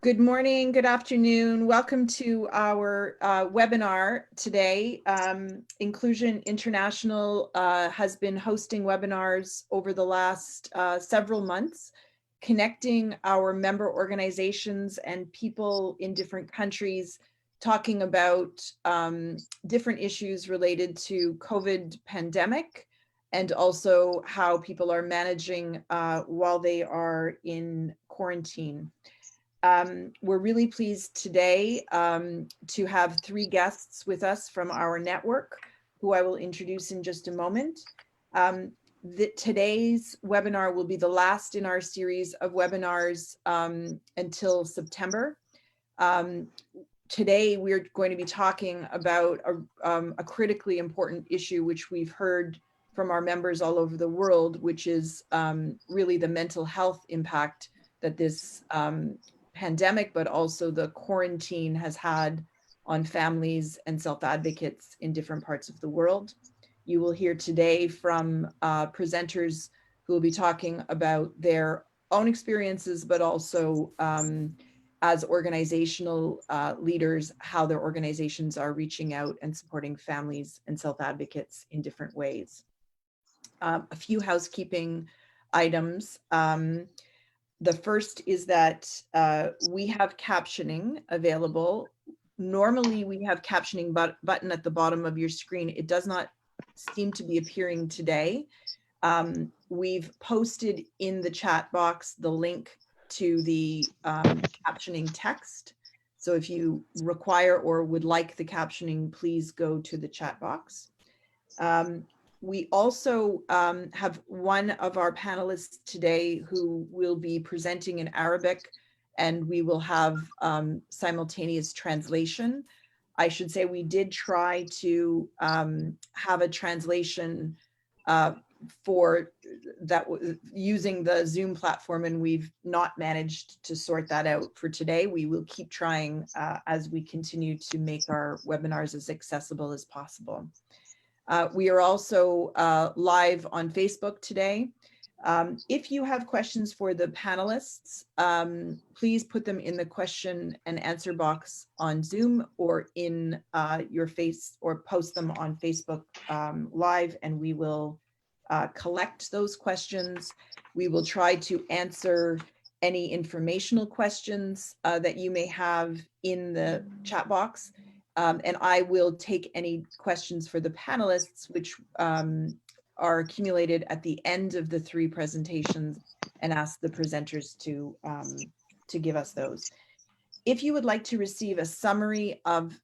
Good morning, good afternoon. Welcome to our webinar today. Inclusion International has been hosting webinars over the last several months, connecting our member organizations and people in different countries, talking about different issues related to COVID pandemic, and also how people are managing while they are in quarantine. We're really pleased today to have three guests with us from our network, who I will introduce in just a moment. Today's webinar will be the last in our series of webinars until September. Today, we're going to be talking about a critically important issue, which we've heard from our members all over the world, which is really the mental health impact that this pandemic, but also the quarantine has had on families and self-advocates in different parts of the world. You will hear today from presenters who will be talking about their own experiences, but also as organizational leaders, how their organizations are reaching out and supporting families and self-advocates in different ways. A few housekeeping items. The first is that we have captioning available. Normally we have captioning button at the bottom of your screen. It does not seem to be appearing today. We've posted in the chat box the link to the captioning text. So if you require or would like the captioning, please go to the chat box. We also have one of our panelists today who will be presenting in Arabic, and we will have simultaneous translation. I should say we did try to have a translation for that using the Zoom platform, and we've not managed to sort that out for today. We will keep trying as we continue to make our webinars as accessible as possible. We are also live on Facebook today. If you have questions for the panelists, please put them in the question and answer box on Zoom or in your face, or post them on Facebook Live, and we will collect those questions. We will try to answer any informational questions that you may have in the chat box. And I will take any questions for the panelists, which are accumulated at the end of the three presentations, and ask the presenters to give us those. If you would like to receive a summary of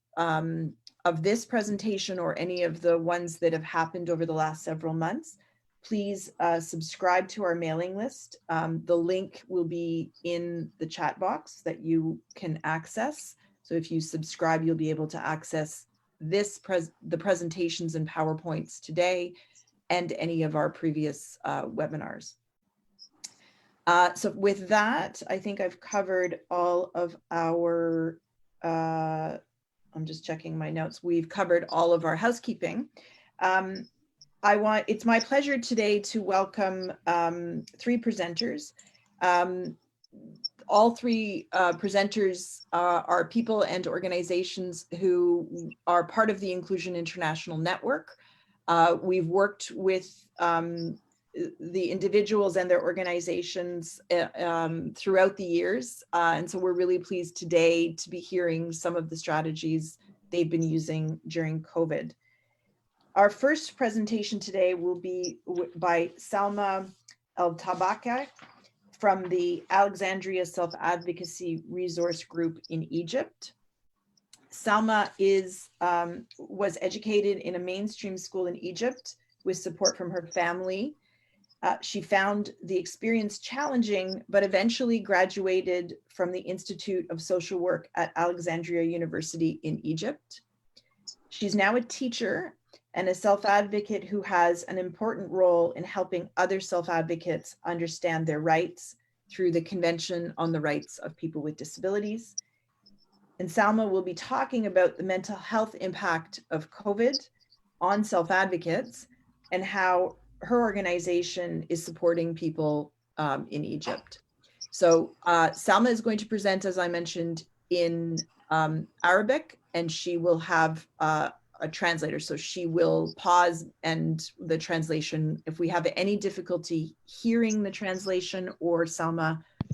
this presentation or any of the ones that have happened over the last several months, please subscribe to our mailing list. The link will be in the chat box that you can access. So if you subscribe, you'll be able to access the presentations and PowerPoints today and any of our previous webinars. So with that, I think I've covered all of our, I'm just checking my notes. We've covered all of our housekeeping. It's my pleasure today to welcome three presenters. All three presenters are people and organizations who are part of the Inclusion International Network. We've worked with the individuals and their organizations throughout the years. And so we're really pleased today to be hearing some of the strategies they've been using during COVID. Our first presentation today will be by Selma Tabaka from the Alexandria Self-Advocacy Resource Group in Egypt. Selma was educated in a mainstream school in Egypt with support from her family. She found the experience challenging, but eventually graduated from the Institute of Social Work at Alexandria University in Egypt. She's now a teacher and a self-advocate who has an important role in helping other self-advocates understand their rights through the Convention on the Rights of People with Disabilities. And Selma will be talking about the mental health impact of COVID on self-advocates and how her organization is supporting people in Egypt. So Selma is going to present, as I mentioned, in Arabic, and she will have a translator. So she will pause and the translation. If we have any difficulty hearing the translation or Selma,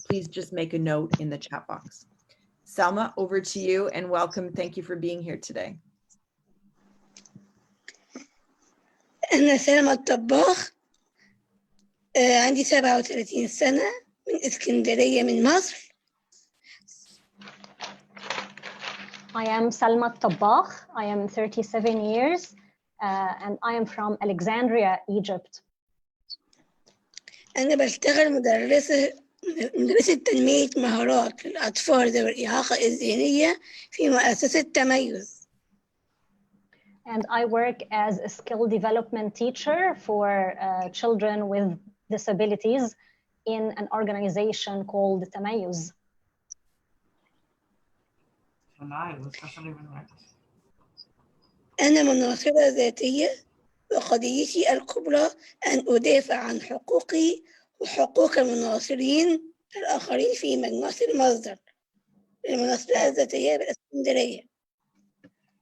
please just make a note in the chat box. Selma, over to you and welcome. Thank you for being here today. أنا سلمى الطباخ، عندي 37 سنة، من اسكندرية من مصر. I am Selma Tabak. I am 37 years and I am from Alexandria, Egypt. أنا بشتغل مدرسة تنمية مهارات للأطفال ذوي الإعاقة الذهنية في مؤسسة تميز. And I work as a skill development teacher for children with disabilities in an organization called تميز. أنا مناصرة ذاتية، وقضيتي الكبرى أن أدافع عن حقوقي وحقوق المناصرين الآخرين في مجموعة المصدر المناصرة الذاتية بالإسكندرية.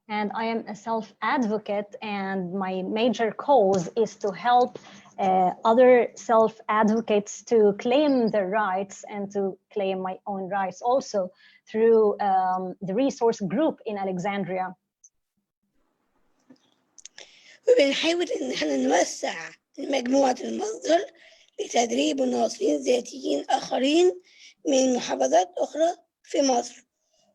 And I am a self-advocate, and my major cause is to help other self-advocates to claim their rights and to claim my own rights also through the resource group in Alexandria. وبنحاول إن احنا نوسع مجموعة المصدر لتدريب مناصرين ذاتيين آخرين من محافظات أخرى في مصر،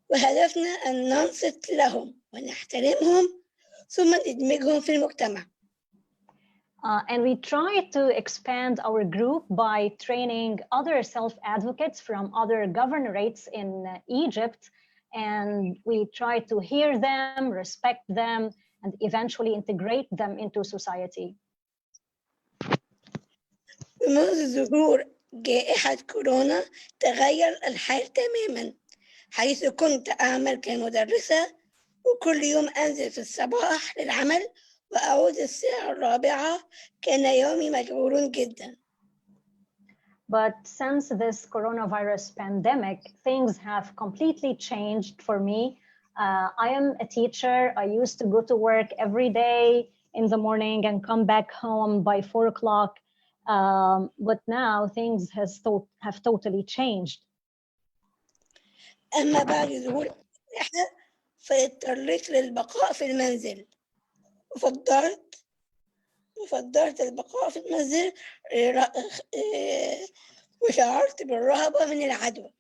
وهدفنا أن ننصت لهم ونحترمهم ثم ندمجهم في المجتمع. And we try to expand our group by training other self-advocates from other governorates in Egypt, and we try to hear them, respect them, and eventually integrate them into society. منذ ظهور جائحة كورونا تغير الحال تماماً، حيث كنت أعمل كمدرسة وكل يوم أنزل في الصباح للعمل وأعود الساعة 4. كان يومي مشغول جداً. But since this coronavirus pandemic, things have completely changed for me. I am a teacher. I used to go to work every day in the morning and come back home by 4 o'clock. But now things have totally changed. أما بعد ظهور الجائحة فاضطريت للبقاء في المنزل، وفضلت البقاء في المنزل وشعرت بالرهبة من العدوى.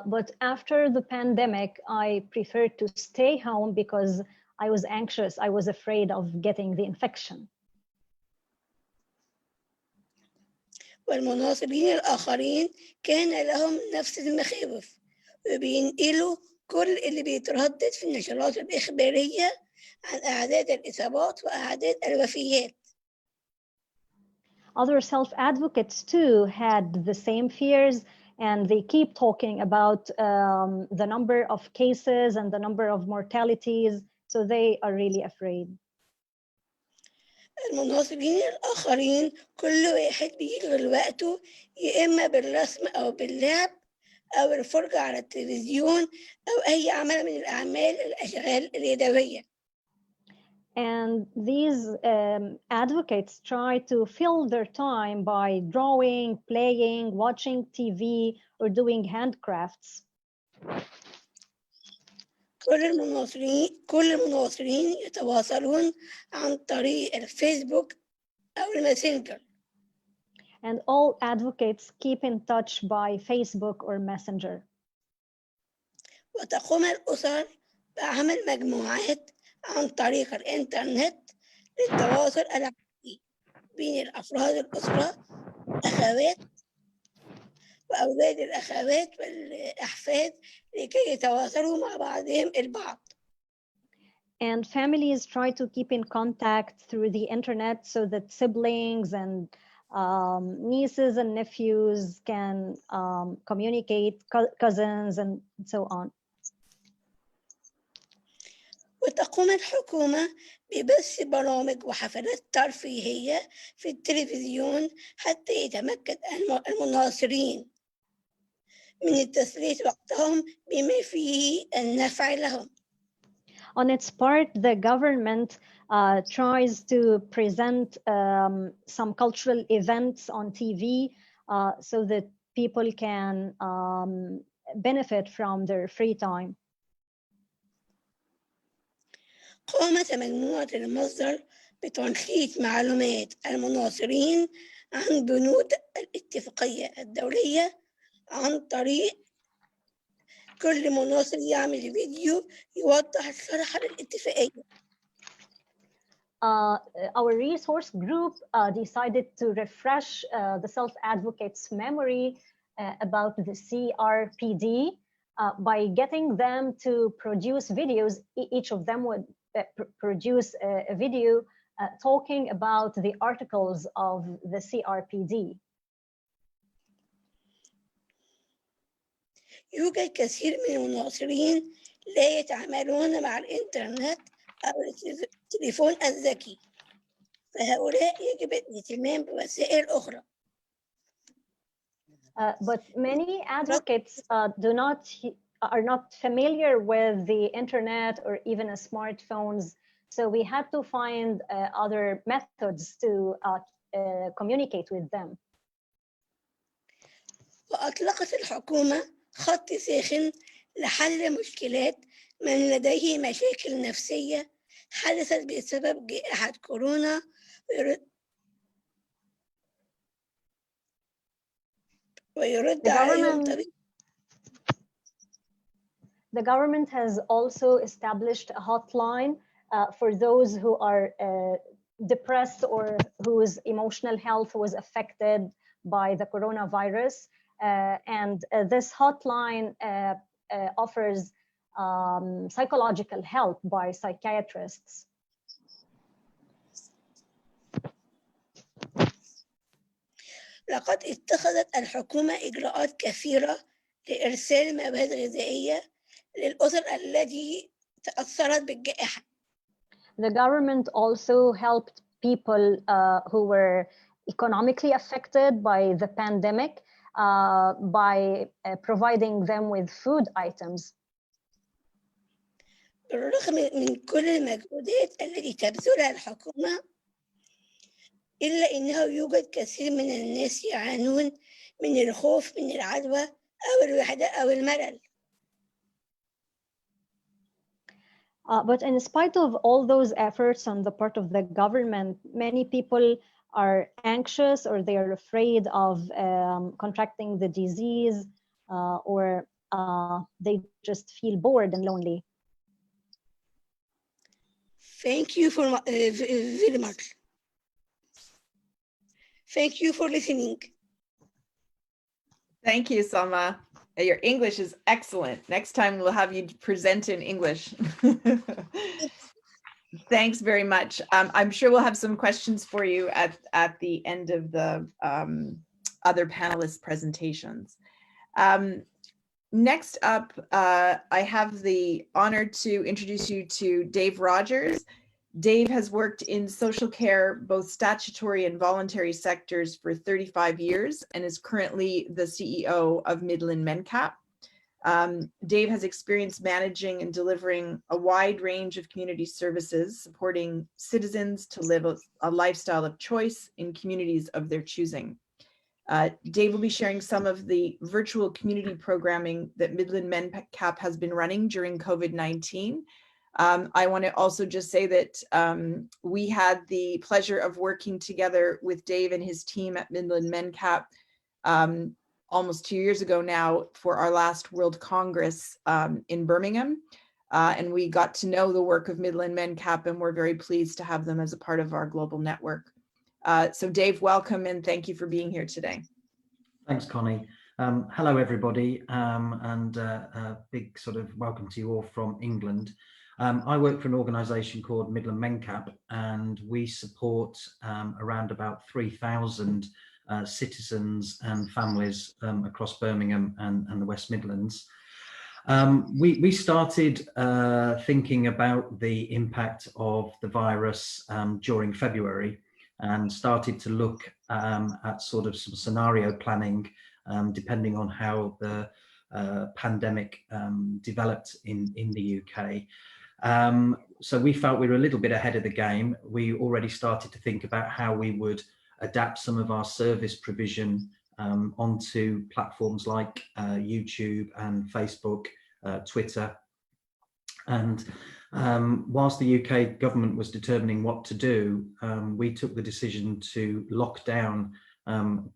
But after the pandemic, I preferred to stay home because I was anxious. I was afraid of getting the infection. والمناصرين الآخرين كان لهم نفس المخاوف، وبينقلوا كل اللي بيتردد في النشرات الإخبارية عن أعداد الإصابات وأعداد الوفيات. Other self-advocates too had the same fears, and they keep talking about the number of cases and the number of mortalities, so they are really afraid. المناصرين الآخرين كل واحد بيشغل وقته يا إما بالرسم أو باللعب أو الفرجة على التلفزيون أو أي عمل من الأشغال اليدوية. And these advocates try to fill their time by drawing, playing, watching TV, or doing handcrafts. كل المناصرين يتواصلون عن طريق الفيسبوك أو الماسنجر. And all advocates keep in touch by Facebook or Messenger. وتقوم الأسر بعمل مجموعات عن طريق الإنترنت للتواصل العائلي بين الأفراد الأسرة، أخوات وأولاد الأخوات والأحفاد لكي يتواصلوا مع بعضهم البعض. And families try to keep in contact through the internet so that siblings and nieces and nephews can communicate, cousins and so on. وتقوم الحكومة ببث برامج وحفلات ترفيهية في التلفزيون حتى يتمكن المناصرين من التسلية وقتهم بما فيه النفع لهم. On its part, the government tries to present some cultural events on TV so that people can benefit from their free time. قامت مجموعة المصدر بتنشيط معلومات المناصرين عن بنود الاتفاقية الدولية عن طريق كل مناصر يعمل فيديو يوضح الشرح للاتفاقية. Our resource group decided to refresh the self-advocates' memory about the CRPD by getting them to produce videos. Each of them would produce a video talking about the articles of the CRPD. يوجد كثير من المناصرين لا يتعاملون مع الإنترنت أو التليفون الذكي، فهؤلاء يجب الاهتمام بوسائل أخرى. But many advocates are not familiar with the internet or even smartphones, so we had to find other methods to communicate with them. وأطلقت الحكومة خط ساخن لحل مشكلات من لديه مشاكل نفسية حدثت بسبب جائحة كورونا ويرد عليهم. The government has also established a hotline for those who are depressed or whose emotional health was affected by the coronavirus. And this hotline offers psychological help by psychiatrists. لقد اتخذت الحكومة إجراءات كثيرة لإرسال مواد غذائية للأسر التي تأثرت بالجائحة. The government also helped people who were economically affected by the pandemic by providing them with food items. بالرغم من كل المجهودات التي تبذلها الحكومة إلا أنه يوجد كثير من الناس يعانون من الخوف من العدوى أو الوحدة أو الملل. But in spite of all those efforts on the part of the government, many people are anxious or they are afraid of contracting the disease or they just feel bored and lonely. Thank you for very much. Thank you for listening. Thank you, Selma. Your English is excellent. Next time we'll have you present in English. Thanks very much. I'm sure we'll have some questions for you at the end of the other panelists' presentations. Next up, I have the honor to introduce you to Dave Rogers. Dave has worked in social care, both statutory and voluntary sectors for 35 years and is currently the CEO of Midland MenCap. Dave has experience managing and delivering a wide range of community services, supporting citizens to live a lifestyle of choice in communities of their choosing. Dave will be sharing some of the virtual community programming that Midland MenCap has been running during COVID-19. I want to also just say that we had the pleasure of working together with Dave and his team at Midland MenCap almost 2 years ago now for our last World Congress in Birmingham. And we got to know the work of Midland MenCap, and we're very pleased to have them as a part of our global network. So Dave, welcome and thank you for being here today. Thanks, Connie. Hello, everybody, and a big sort of welcome to you all from England. I work for an organisation called Midland MenCap, and we support around about 3,000 citizens and families across Birmingham and the West Midlands. We started thinking about the impact of the virus during February, and started to look at sort of some scenario planning depending on how the pandemic developed in the UK. So we felt we were a little bit ahead of the game. We already started to think about how we would adapt some of our service provision onto platforms like YouTube and Facebook, Twitter. And whilst the UK government was determining what to do, we took the decision to lock down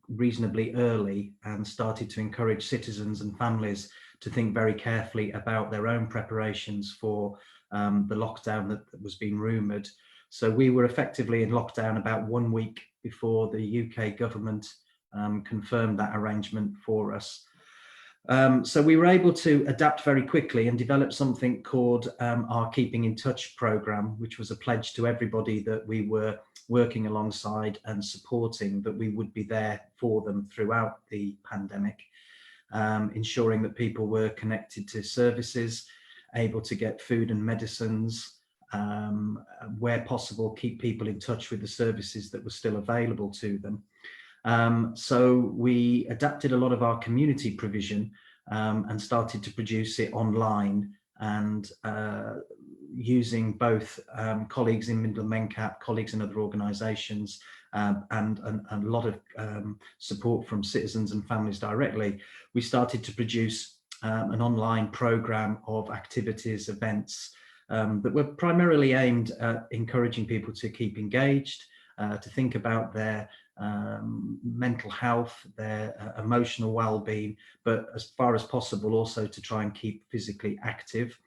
reasonably early and started to encourage citizens and families to think very carefully about their own preparations for the lockdown that was being rumoured. So we were effectively in lockdown about 1 week before the UK government confirmed that arrangement for us. So we were able to adapt very quickly and develop something called our Keeping in Touch programme, which was a pledge to everybody that we were working alongside and supporting, that we would be there for them throughout the pandemic, ensuring that people were connected to services, able to get food and medicines, where possible, keep people in touch with the services that were still available to them. So we adapted a lot of our community provision and started to produce it online, and using both colleagues in Midland MenCap, colleagues in other organisations, and a lot of support from citizens and families directly, we started to produce an online programme of activities, events that were primarily aimed at encouraging people to keep engaged, to think about their mental health, their emotional well-being, but as far as possible also to try and keep physically active.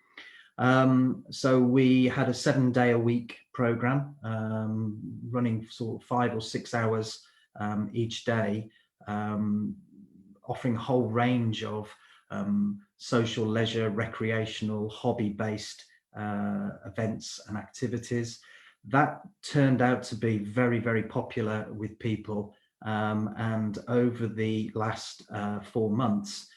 So we had a 7-day-a-week program running sort of 5 or 6 hours each day, offering a whole range of social, leisure, recreational, hobby-based events and activities. That turned out to be very, very popular with people, and over the last 4 months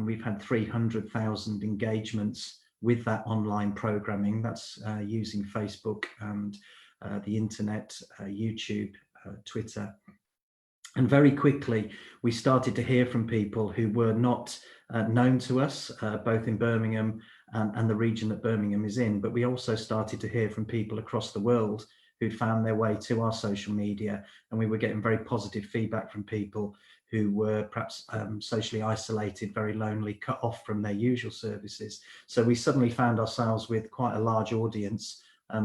we've had 300,000 engagements with that online programming. That's using Facebook and the internet, YouTube, Twitter. And very quickly we started to hear from people who were not known to us, both in Birmingham and the region that Birmingham is in, but we also started to hear from people across the world who'd found their way to our social media, and we were getting very positive feedback from people who were perhaps socially isolated, very lonely, cut off from their usual services. So we suddenly found ourselves with quite a large audience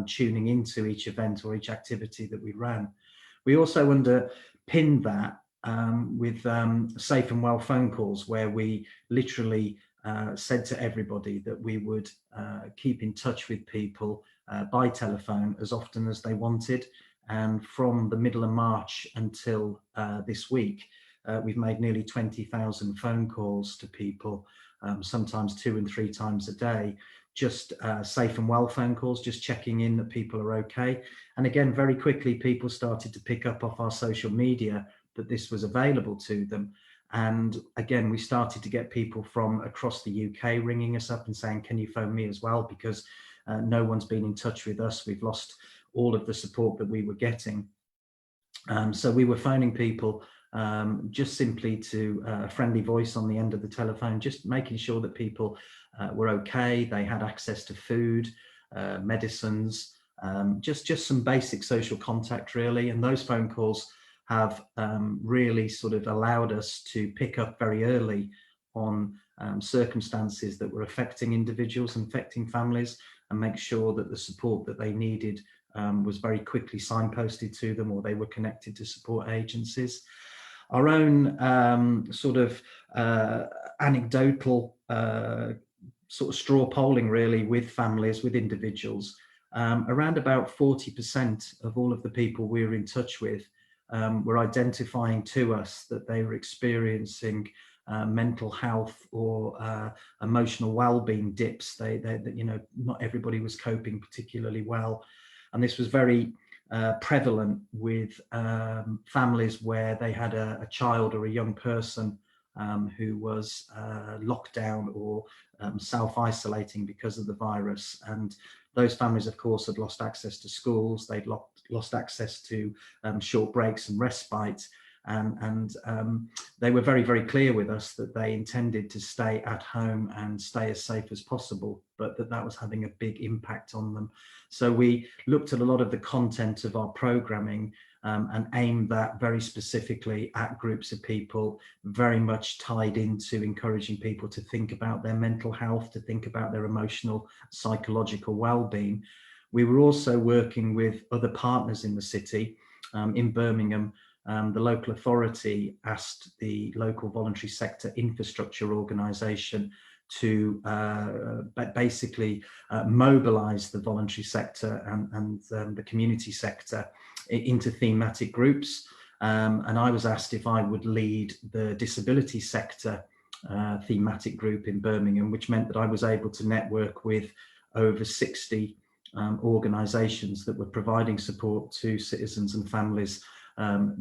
tuning into each event or each activity that we ran. We also underpinned that with safe and well phone calls, where we literally said to everybody that we would keep in touch with people by telephone as often as they wanted. And from the middle of March until this week, we've made nearly 20,000 phone calls to people, sometimes 2 and 3 times a day, just safe and well phone calls, just checking in that people are okay. And again, very quickly, people started to pick up off our social media that this was available to them. And again, we started to get people from across the UK ringing us up and saying, can you phone me as well? Because no one's been in touch with us. We've lost all of the support that we were getting. So we were phoning people just simply to a friendly voice on the end of the telephone, just making sure that people were okay, they had access to food, medicines, just some basic social contact really. And those phone calls have really sort of allowed us to pick up very early on circumstances that were affecting individuals and affecting families, and make sure that the support that they needed was very quickly signposted to them, or they were connected to support agencies. Our own sort of anecdotal sort of straw polling really with families, with individuals, around about 40% of all of the people we were in touch with were identifying to us that they were experiencing mental health or emotional well-being dips. They you know, not everybody was coping particularly well, and this was very prevalent with families where they had a child or a young person who was locked down or self-isolating because of the virus. And those families, of course, had lost access to schools, they'd lost access to short breaks and respite. And they were very, very clear with us that they intended to stay at home and stay as safe as possible, but that was having a big impact on them. So we looked at a lot of the content of our programming and aimed that very specifically at groups of people, very much tied into encouraging people to think about their mental health, to think about their emotional, psychological well-being. We were also working with other partners in the city. In Birmingham, the local authority asked the local voluntary sector infrastructure organisation to basically mobilise the voluntary sector and the community sector into thematic groups. And I was asked if I would lead the disability sector thematic group in Birmingham, which meant that I was able to network with over 60 organisations that were providing support to citizens and families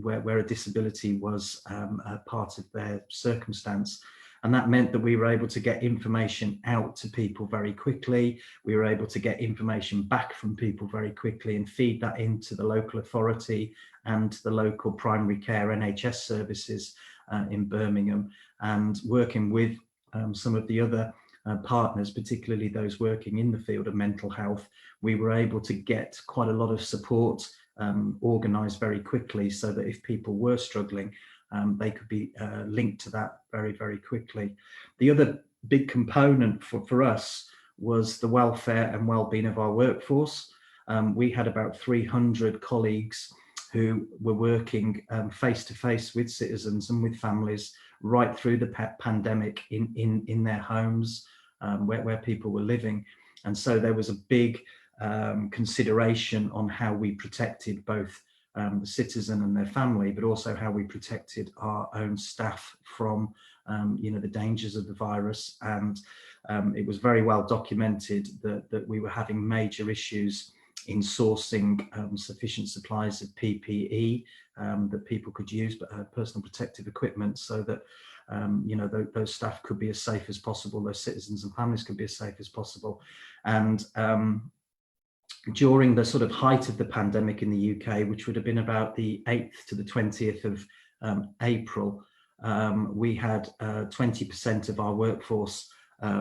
where a disability was a part of their circumstance. And that meant that we were able to get information out to people very quickly. We were able to get information back from people very quickly and feed that into the local authority and the local primary care NHS services in Birmingham. And working with some of the other partners, particularly those working in the field of mental health, we were able to get quite a lot of support organised very quickly, so that if people were struggling, they could be linked to that very, very quickly. The other big component for us was the welfare and well-being of our workforce. We had about 300 colleagues who were working face-to-face with citizens and with families right through the pandemic in their homes where people were living. And so there was a big consideration on how we protected both the citizen and their family, but also how we protected our own staff from the dangers of the virus. And it was very well documented that we were having major issues in sourcing sufficient supplies of PPE that people could use, but personal protective equipment, so that those staff could be as safe as possible, those citizens and families could be as safe as possible. And during the sort of height of the pandemic in the UK, which would have been about the 8th to the 20th of April, we had 20% of our workforce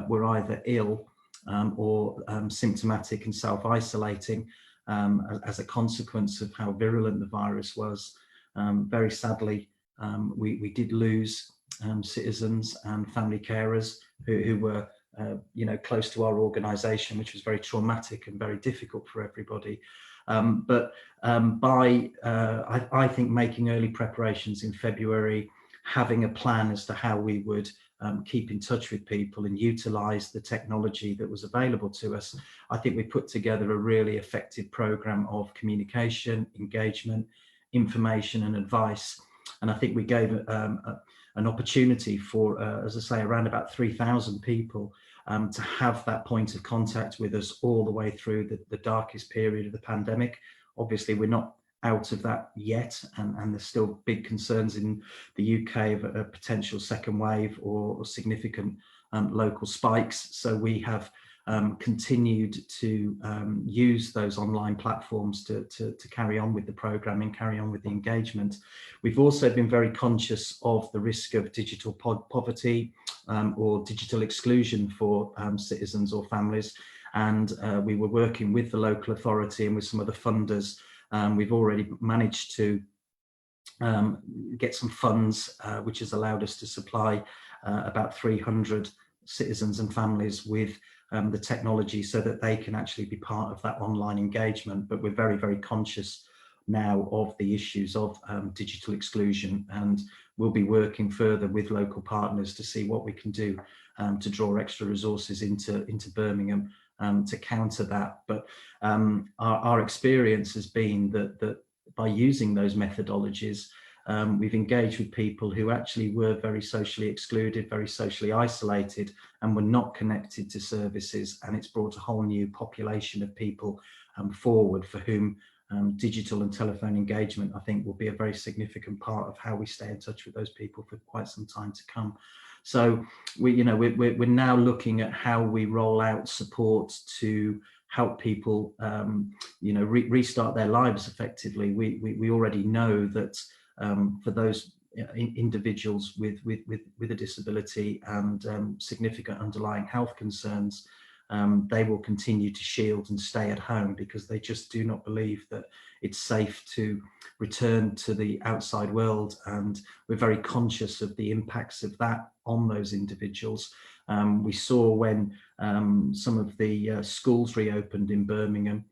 were either ill or symptomatic and self-isolating as a consequence of how virulent the virus was. Very sadly, we did lose citizens and family carers who were close to our organisation, which was very traumatic and very difficult for everybody. But by I think making early preparations in February, having a plan as to how we would keep in touch with people and utilise the technology that was available to us, I think we put together a really effective programme of communication, engagement, information and advice. And I think we gave an opportunity for, as I say, around about 3,000 people to have that point of contact with us all the way through the darkest period of the pandemic. Obviously, we're not out of that yet, and there's still big concerns in the UK of a potential second wave or significant local spikes. So we have continued to use those online platforms to carry on with the programming, carry on with the engagement. We've also been very conscious of the risk of digital poverty or digital exclusion for citizens or families, and we were working with the local authority and with some of the funders. We've already managed to get some funds which has allowed us to supply about 300 citizens and families with the technology so that they can actually be part of that online engagement. But we're very, very conscious now of the issues of digital exclusion, and we'll be working further with local partners to see what we can do to draw extra resources into Birmingham to counter that. But our experience has been that by using those methodologies, we've engaged with people who actually were very socially excluded, very socially isolated, and were not connected to services. And it's brought a whole new population of people forward for whom digital and telephone engagement, I think, will be a very significant part of how we stay in touch with those people for quite some time to come. So we're now looking at how we roll out support to help people, restart their lives effectively. We already know that for those individuals with a disability and significant underlying health concerns, they will continue to shield and stay at home because they just do not believe that it's safe to return to the outside world, and we're very conscious of the impacts of that on those individuals. We saw when some of the schools reopened in Birmingham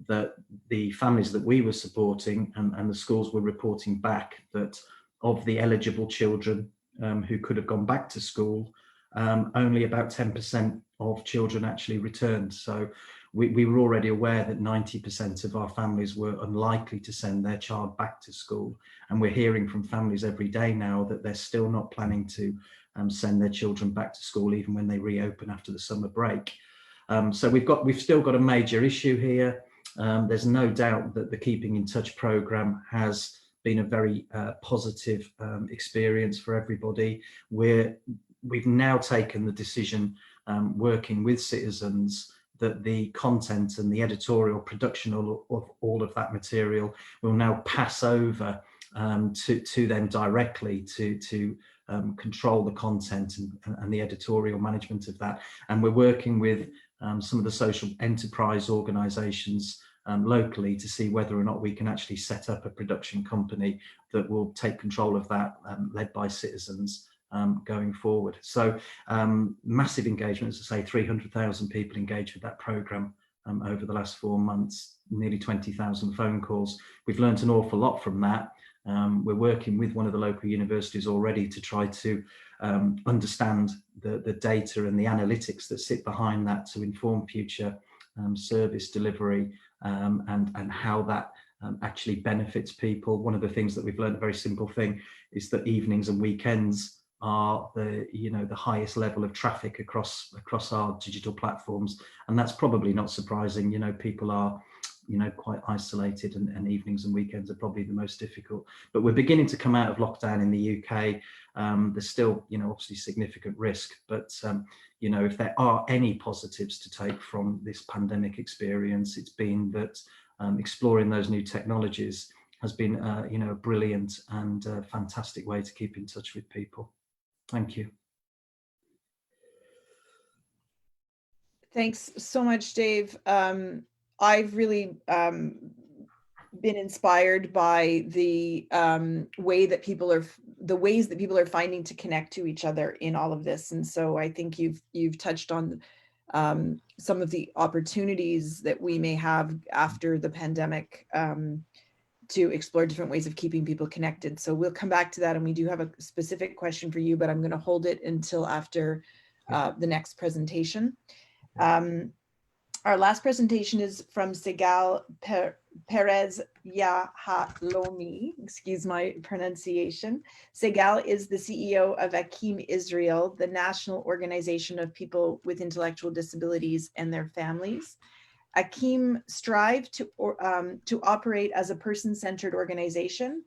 that the families that we were supporting and the schools were reporting back that of the eligible children who could have gone back to school, only about 10% of children actually returned. So we were already aware that 90% of our families were unlikely to send their child back to school. And we're hearing from families every day now that they're still not planning to send their children back to school even when they reopen after the summer break. So we've still got a major issue here. There's no doubt that the Keeping in Touch programme has been a very positive experience for everybody. We've now taken the decision, working with citizens, that the content and the editorial production of all of that material will now pass over to them directly to control the content and the editorial management of that. And we're working with some of the social enterprise organisations locally to see whether or not we can actually set up a production company that will take control of that, led by citizens going forward. So massive engagement, as I say, 300,000 people engaged with that programme over the last 4 months, nearly 20,000 phone calls. We've learnt an awful lot from that. We're working with one of the local universities already to try to understand the data and the analytics that sit behind that to inform future service delivery and how that actually benefits people. One of the things that we've learned, a very simple thing, is that evenings and weekends are the highest level of traffic across our digital platforms, and that's probably not surprising. People are quite isolated, and evenings and weekends are probably the most difficult. But we're beginning to come out of lockdown in the UK. There's still obviously significant risk, but if there are any positives to take from this pandemic experience, it's been that exploring those new technologies has been a brilliant and fantastic way to keep in touch with people. Thank you. Thanks so much, Dave. I've really been inspired by the ways that people are finding to connect to each other in all of this. And so I think you've touched on some of the opportunities that we may have after the pandemic to explore different ways of keeping people connected. So we'll come back to that, and we do have a specific question for you, but I'm going to hold it until after the next presentation. Our last presentation is from Sigal Perez Yahalomi, excuse my pronunciation. Sigal is the CEO of Akim Israel, the national organization of people with intellectual disabilities and their families. Akim strive to operate as a person-centered organization.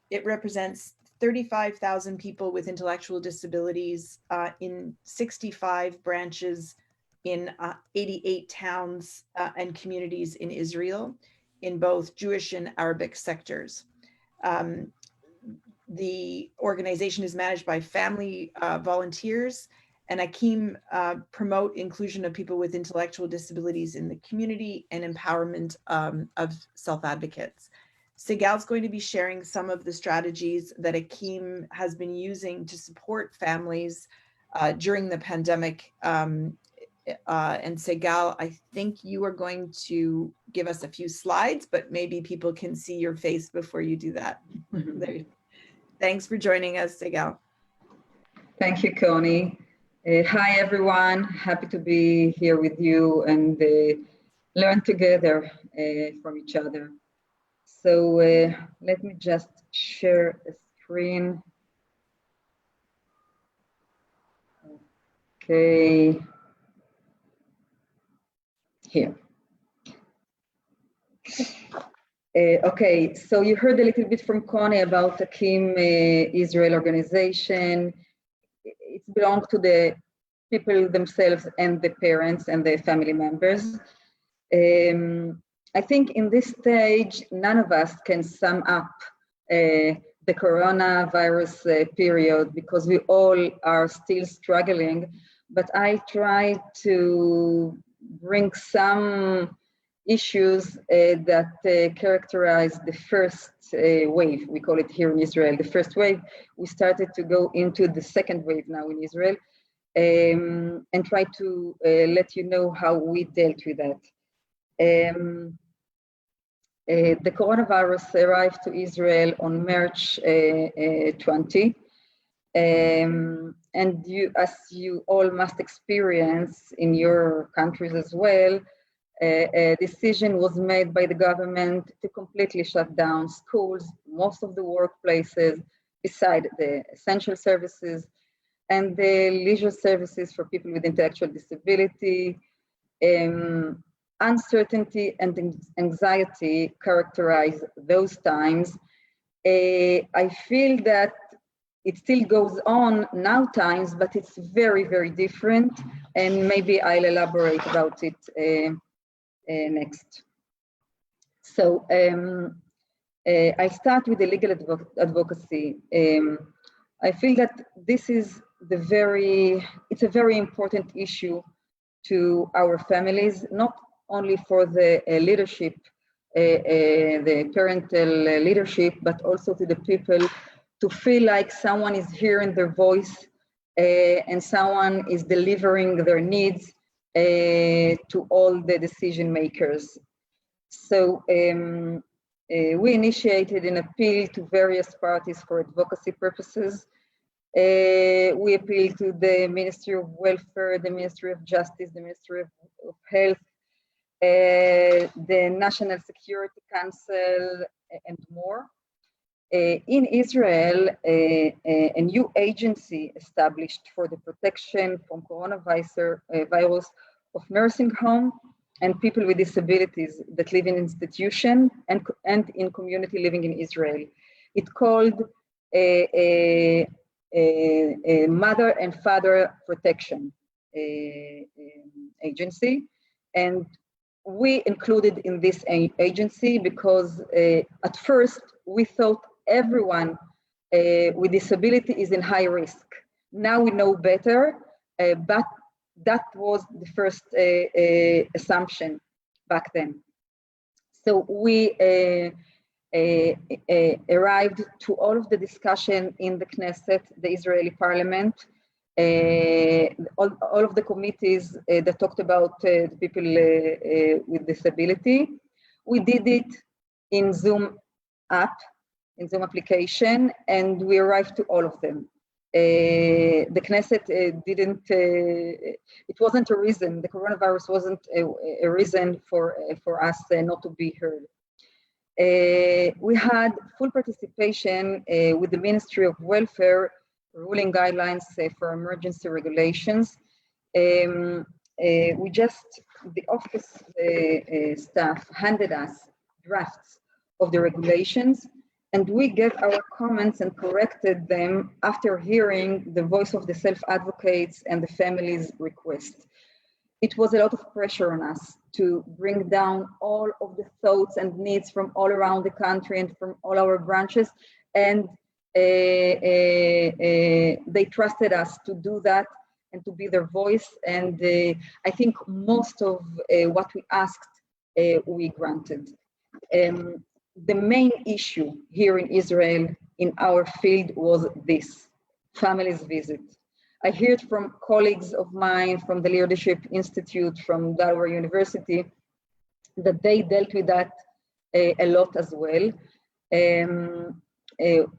It represents 35,000 people with intellectual disabilities in 65 branches in 88 towns and communities in Israel, in both Jewish and Arabic sectors. The organization is managed by family volunteers, and Akim promote inclusion of people with intellectual disabilities in the community and empowerment of self-advocates. Sigal's going to be sharing some of the strategies that Akim has been using to support families during the pandemic. And Sigal, I think you are going to give us a few slides, but maybe people can see your face before you do that. Thanks for joining us, Sigal. Thank you, Connie. Hi, everyone. Happy to be here with you and learn together from each other. So let me just share a screen. Okay. Here. Okay, so you heard a little bit from Connie about the Kim Israel organization. It belongs to the people themselves and the parents and the family members. I think in this stage, none of us can sum up the coronavirus period because we all are still struggling, but I try to bring some issues that characterize the first wave. We call it here in Israel the first wave. We started to go into the second wave now in Israel, and try to let you know how we dealt with that. The coronavirus arrived to Israel on March 20. And you, as you all must experience in your countries as well, a decision was made by the government to completely shut down schools, most of the workplaces, beside the essential services and the leisure services for people with intellectual disability. Uncertainty and anxiety characterize those times. I feel that it still goes on now times, but it's very, very different. And maybe I'll elaborate about it next. So I start with the legal advocacy. I feel that this is it's a very important issue to our families, not only for the leadership, the parental leadership, but also to the people to feel like someone is hearing their voice and someone is delivering their needs to all the decision makers. So we initiated an appeal to various parties for advocacy purposes. We appealed to the Ministry of Welfare, the Ministry of Justice, the Ministry of Health, the National Security Council, and more. In Israel, a new agency established for the protection from coronavirus of nursing home and people with disabilities that live in institution and in community living in Israel. It's called a Mother and Father Protection Agency. And we included in this agency because at first we thought everyone with disability is in high risk. Now we know better, but that was the first assumption back then. So we arrived to all of the discussion in the Knesset, the Israeli parliament, all of the committees that talked about the people with disability. We did it in Zoom app, in Zoom application, and we arrived to all of them. The Knesset didn't, it wasn't a reason, the coronavirus wasn't a reason for us not to be heard. We had full participation with the Ministry of Welfare ruling guidelines for emergency regulations. The office staff handed us drafts of the regulations, and we gave our comments and corrected them after hearing the voice of the self-advocates and the family's request. It was a lot of pressure on us to bring down all of the thoughts and needs from all around the country and from all our branches, and they trusted us to do that and to be their voice. And I think most of what we asked, we granted. The main issue here in Israel in our field was this, families visit. I heard from colleagues of mine from the Leadership Institute, from Delaware University, that they dealt with that a lot as well.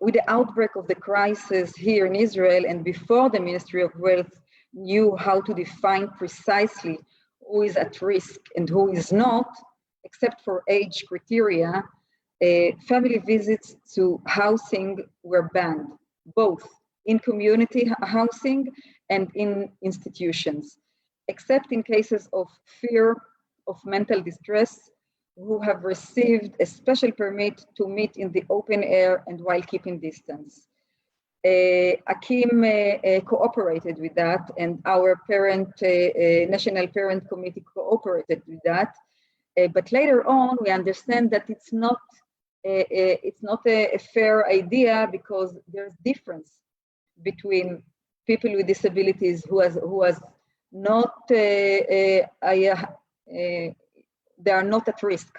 With the outbreak of the crisis here in Israel, and before the Ministry of Health knew how to define precisely who is at risk and who is not, except for age criteria, family visits to housing were banned, both in community housing and in institutions, except in cases of fear of mental distress, who have received a special permit to meet in the open air and while keeping distance. Akim cooperated with that, and our National Parent Committee cooperated with that. But later on, we understand that it's not a fair idea, because there's difference between people with disabilities who has not they are not at risk,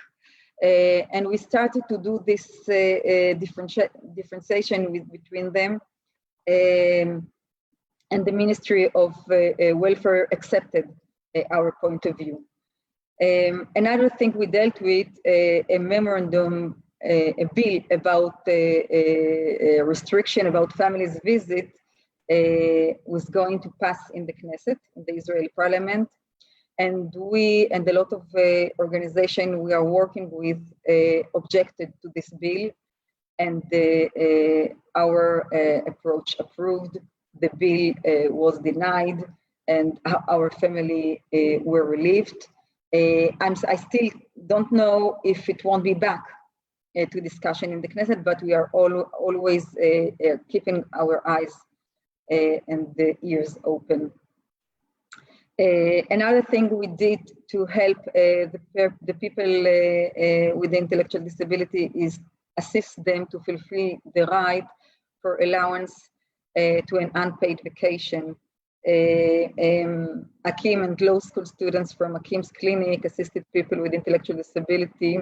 and we started to do this differentiation between them, and the Ministry of Welfare accepted our point of view. Another thing we dealt with, a memorandum, a bill about a restriction about families visit was going to pass in the Knesset, in the Israeli parliament. And we and a lot of organizations we are working with objected to this bill, and our approach approved. The bill was denied, and our family were relieved. I still don't know if it won't be back to discussion in the Knesset, but we are always keeping our eyes and the ears open. Another thing we did to help the people with intellectual disability is assist them to fulfill the right for allowance to an unpaid vacation. Akim and law school students from Akim's clinic assisted people with intellectual disability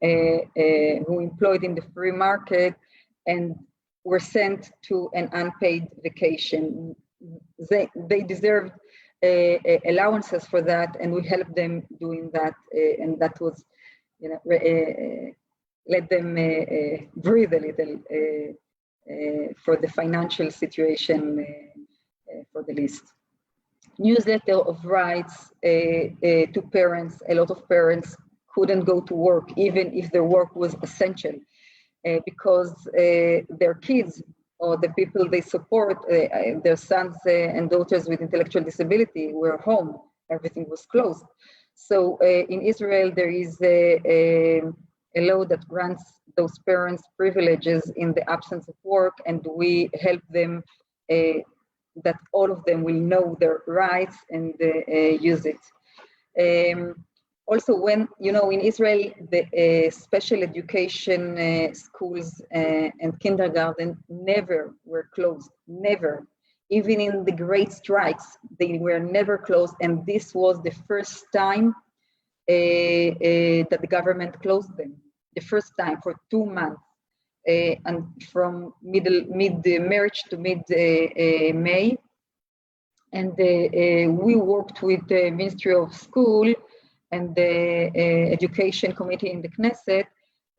who employed in the free market and were sent to an unpaid vacation. They deserved allowances for that, and we helped them doing that, and that was, let them breathe a little for the financial situation for the least. Newsletter of rights to parents. A lot of parents couldn't go to work even if their work was essential because their kids or the people they support, their sons and daughters with intellectual disability were home. Everything was closed. So in Israel, there is a law that grants those parents privileges in the absence of work, and we help them that all of them will know their rights and use it. Also, when, in Israel, the special education schools and kindergarten never were closed, never. Even in the great strikes, they were never closed. And this was the first time that the government closed them, the first time for 2 months. And from mid-March to mid-May. And we worked with the Ministry of School and the Education Committee in the Knesset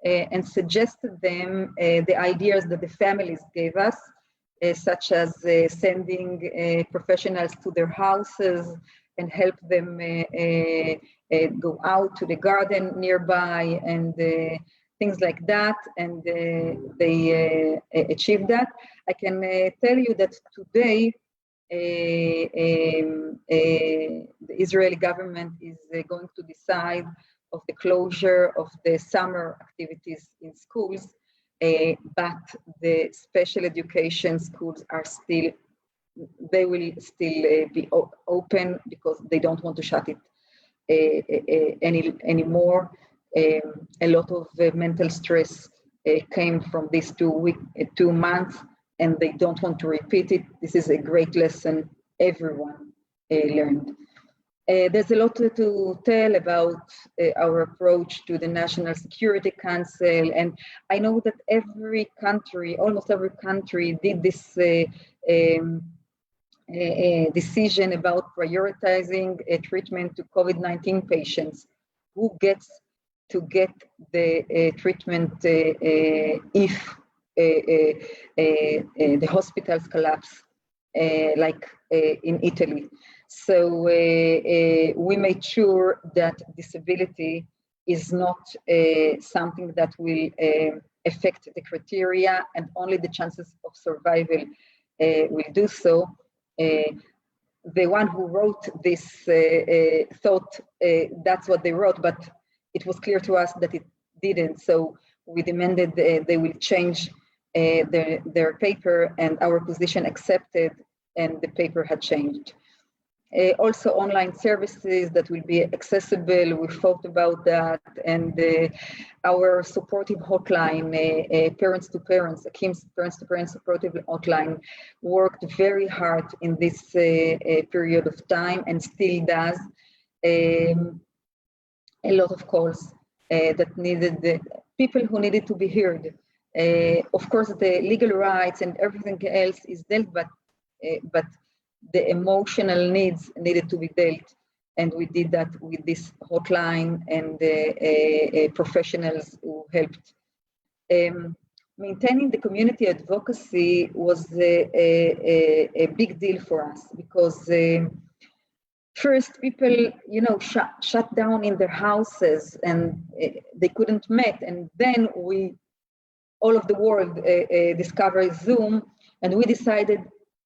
and suggested them the ideas that the families gave us, such as sending professionals to their houses and help them go out to the garden nearby and things like that, and they achieved that. I can tell you that today, the Israeli government is going to decide of the closure of the summer activities in schools, but the special education schools are still, they will still be open because they don't want to shut it anymore. A lot of mental stress came from these 2 months, and they don't want to repeat it. This is a great lesson everyone learned. There's a lot to tell about our approach to the National Security Council, and I know that every country, almost every country, did this decision about prioritizing a treatment to COVID-19 patients. Who gets to get the treatment if the hospitals collapse, like in Italy. So we made sure that disability is not something that will affect the criteria, and only the chances of survival will do so. The one who wrote this thought that's what they wrote, but it was clear to us that it didn't. So we demanded they will change their paper, and our position accepted, and the paper had changed. Also online services that will be accessible, we thought about that, and our supportive hotline, parents to parents, Akim's parents to parents supportive hotline, worked very hard in this period of time and still does. A lot of calls that needed, people who needed to be heard. Of course, the legal rights and everything else is dealt, but the emotional needs needed to be dealt, and we did that with this hotline and professionals who helped. Maintaining the community advocacy was a big deal for us, because first people, shut down in their houses and they couldn't meet, and then all of the world discovered Zoom, and we decided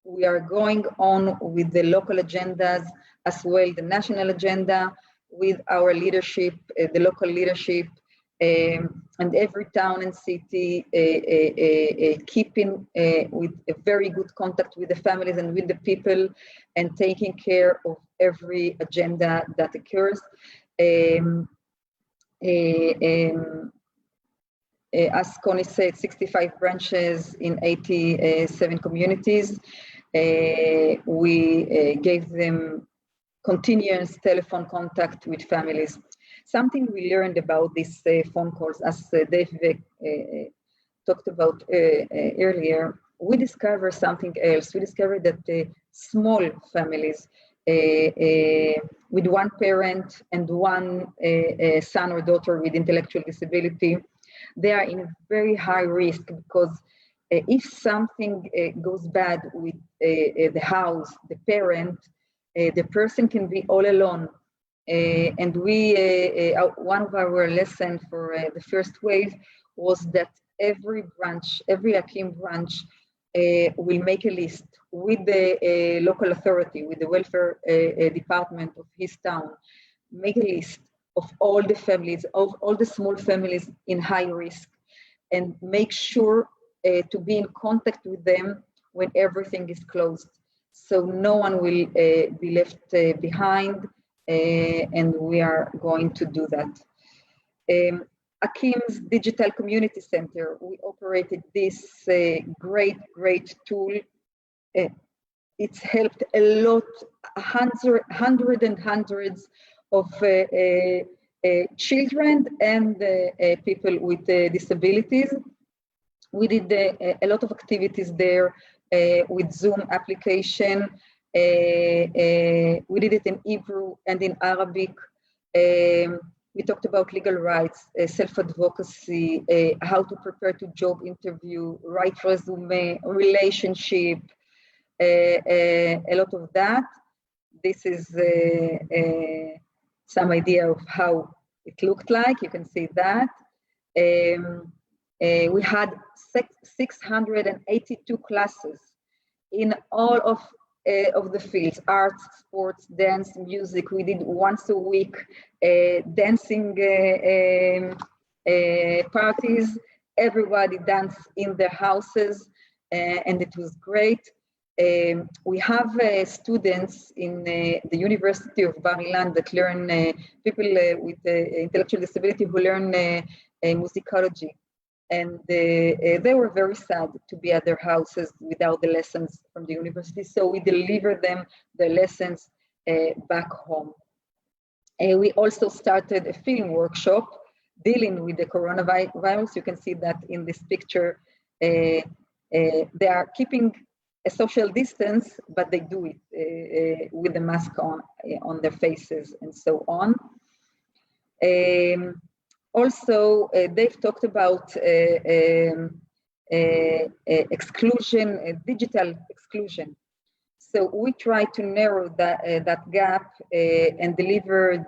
we are going on with the local agendas as well, the national agenda, with our leadership, the local leadership, and every town and city keeping with a very good contact with the families and with the people, and taking care of every agenda that occurs. As Connie said, 65 branches in 87 communities. We gave them continuous telephone contact with families. Something we learned about these phone calls, as Dave talked about earlier, we discovered something else. We discovered that the small families with one parent and one son or daughter with intellectual disability, they are in very high risk, because if something goes bad with the house, the parent, the person can be all alone. And we, one of our lessons for the first wave was that every branch, every Akim branch will make a list with the local authority, with the welfare department of his town, make a list of all the families, of all the small families in high risk, and make sure to be in contact with them when everything is closed. So no one will be left behind, and we are going to do that. Akim's Digital Community Center, we operated this great tool. It's helped a lot, hundreds of children and people with disabilities. We did a lot of activities there with Zoom application. We did it in Hebrew and in Arabic. We talked about legal rights, self-advocacy, how to prepare to job interview, write resume, relationship, a lot of that. This is some idea of how it looked like. You can see that. We had 682 classes in all of the fields: arts, sports, dance, music. We did once a week dancing parties. Everybody danced in their houses, and it was great. We have students in the University of Bar Ilan that learn, people with intellectual disability who learn musicology. And they were very sad to be at their houses without the lessons from the university. So we delivered them the lessons back home. We also started a film workshop dealing with the coronavirus. You can see that in this picture. They are keeping a social distance, but they do it with the mask on their faces and so on. Also, Dave talked about exclusion, digital exclusion. So we tried to narrow that gap and delivered,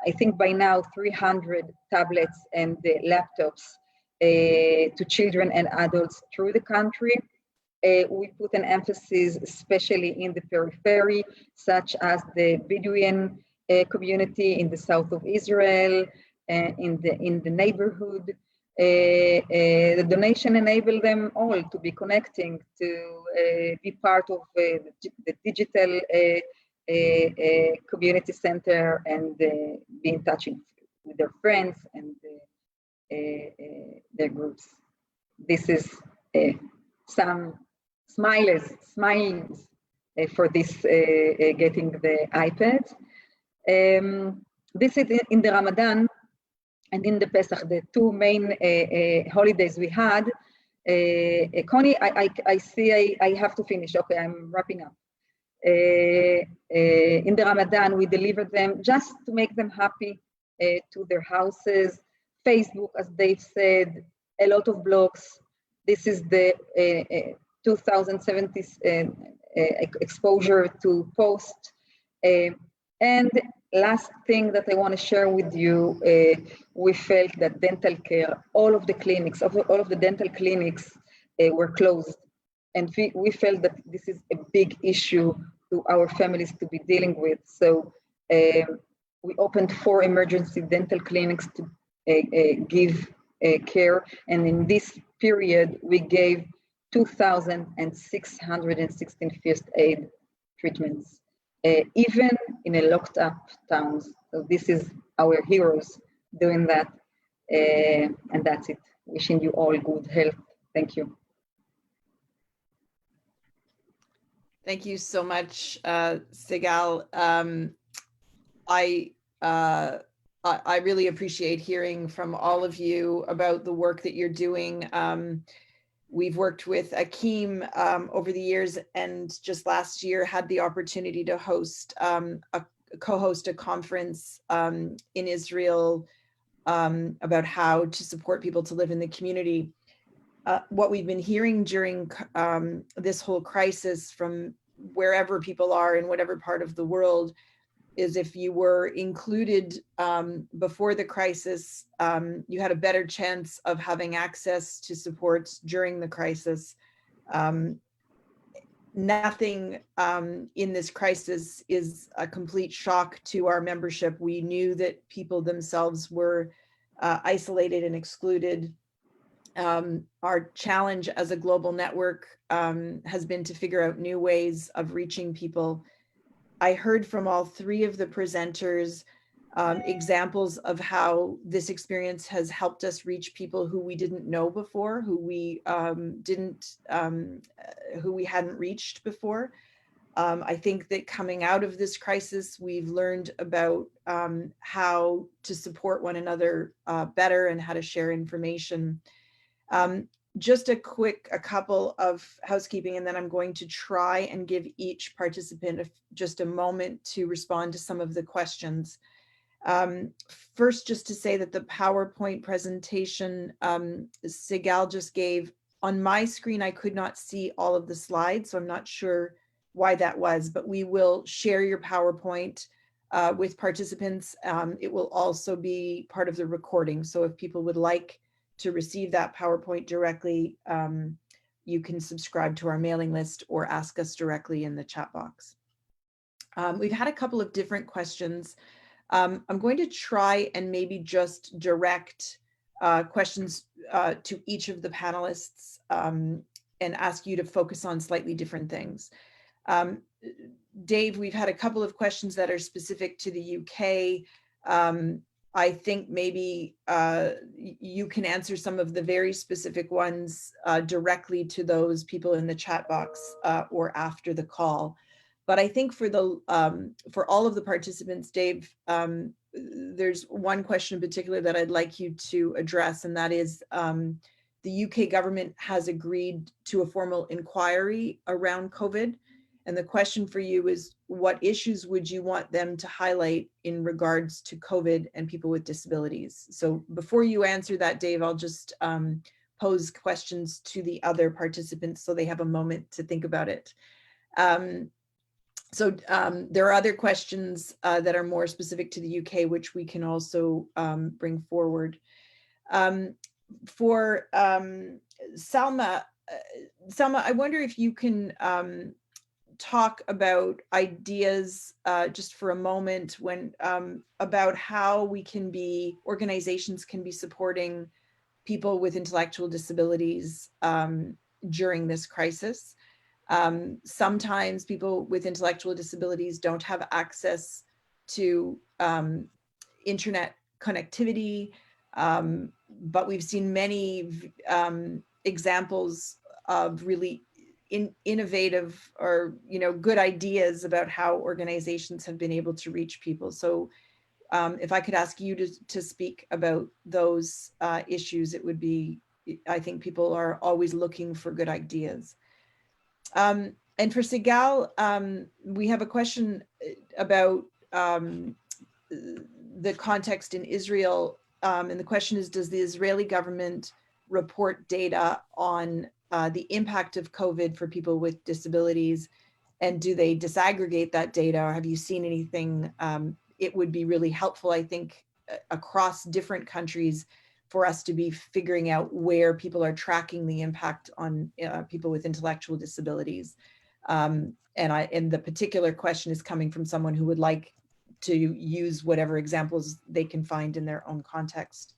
I think by now, 300 tablets and laptops to children and adults through the country. We put an emphasis especially in the periphery, such as the Bedouin community in the south of Israel, in the neighborhood. The donation enabled them all to be connecting, to be part of the digital community center, and be in touch with their friends and their groups. This is some smiles for this getting the iPads. This is in the Ramadan and in the Pesach, the two main holidays we had. Connie, I see I have to finish. Okay, I'm wrapping up. In the Ramadan, we delivered them just to make them happy to their houses. Facebook, as Dave said, a lot of blogs. This is the 2070 exposure to post. And last thing that I want to share with you, we felt that dental care, all of the clinics, all of the dental clinics were closed. And we felt that this is a big issue to our families to be dealing with. So we opened 4 emergency dental clinics to give care. And in this period, we gave 2,616 first aid treatments, even in a locked up towns. So this is our heroes doing that. And that's it. Wishing you all good health. Thank you. Thank you so much, Sigal. I really appreciate hearing from all of you about the work that you're doing. We've worked with Akeem over the years, and just last year had the opportunity to host co-host a conference in Israel about how to support people to live in the community. What we've been hearing during this whole crisis from wherever people are in whatever part of the world is if you were included before the crisis, you had a better chance of having access to supports during the crisis. Nothing in this crisis is a complete shock to our membership. We knew that people themselves were isolated and excluded. Our challenge as a global network has been to figure out new ways of reaching people. I heard from all 3 of the presenters examples of how this experience has helped us reach people who we didn't know before, who we hadn't reached before. I think that coming out of this crisis, we've learned about how to support one another better and how to share information. Just a couple of housekeeping, and then I'm going to try and give each participant just a moment to respond to some of the questions. First, just to say that the PowerPoint presentation Sigal just gave, on my screen, I could not see all of the slides, so I'm not sure why that was, but we will share your PowerPoint with participants. It will also be part of the recording, so if people would like to receive that PowerPoint directly, you can subscribe to our mailing list or ask us directly in the chat box. We've had a couple of different questions. I'm going to try and maybe just direct questions to each of the panelists and ask you to focus on slightly different things. Dave, we've had a couple of questions that are specific to the UK. I think maybe you can answer some of the very specific ones directly to those people in the chat box or after the call. But I think for all of the participants, Dave, there's one question in particular that I'd like you to address, and that is the UK government has agreed to a formal inquiry around COVID. And the question for you is, what issues would you want them to highlight in regards to COVID and people with disabilities? So before you answer that, Dave, I'll just pose questions to the other participants so they have a moment to think about it. There are other questions that are more specific to the UK, which we can also bring forward. For Selma, I wonder if you can talk about ideas just for a moment when about how we can be, organizations can be supporting people with intellectual disabilities during this crisis. Sometimes people with intellectual disabilities don't have access to internet connectivity, but we've seen many examples of really innovative or good ideas about how organizations have been able to reach people. So if I could ask you to speak about those issues, it would be, I think people are always looking for good ideas. And for Sigal, we have a question about the context in Israel. And the question is, does the Israeli government report data on the impact of COVID for people with disabilities? And do they disaggregate that data, or have you seen anything? It would be really helpful, I think, across different countries for us to be figuring out where people are tracking the impact on people with intellectual disabilities. And the particular question is coming from someone who would like to use whatever examples they can find in their own context.